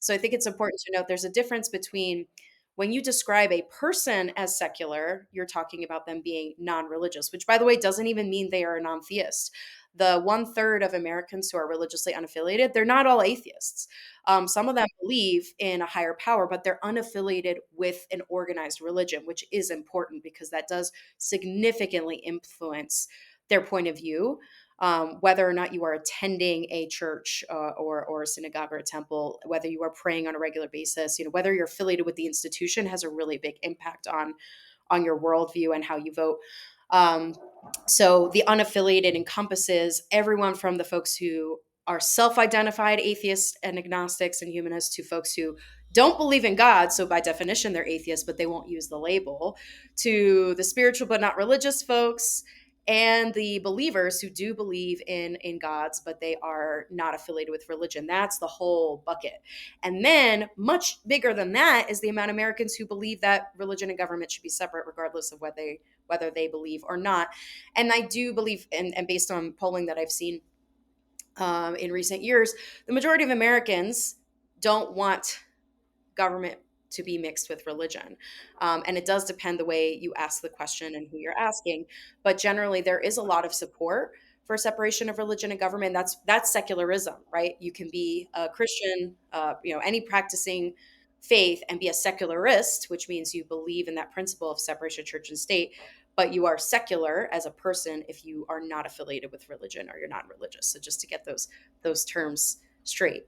So I think it's important to note there's a difference between when you describe a person as secular, you're talking about them being non religious, which, by the way, doesn't even mean they are a non theist. The one third of Americans who are religiously unaffiliated, they're not all atheists. Some of them believe in a higher power, but they're unaffiliated with an organized religion, which is important because that does significantly influence their point of view, whether or not you are attending a church or a synagogue or a temple, whether you are praying on a regular basis, whether you're affiliated with the institution has a really big impact on your worldview and how you vote. Um, so the unaffiliated encompasses everyone from the folks who are self-identified atheists and agnostics and humanists to folks who don't believe in God, so by definition they're atheists, but they won't use the label, to the spiritual but not religious folks, and the believers who do believe in gods, but they are not affiliated with religion. That's the whole bucket. And then much bigger than that is the amount of Americans who believe that religion and government should be separate, regardless of whether they believe or not. And I do believe, and based on polling that I've seen in recent years, the majority of Americans don't want government to be mixed with religion. And it does depend the way you ask the question and who you're asking. But generally, there is a lot of support for separation of religion and government. That's secularism, right? You can be a Christian, any practicing faith, and be a secularist, which means you believe in that principle of separation of church and state, but you are secular as a person if you are not affiliated with religion or you're not religious. So just to get those terms straight.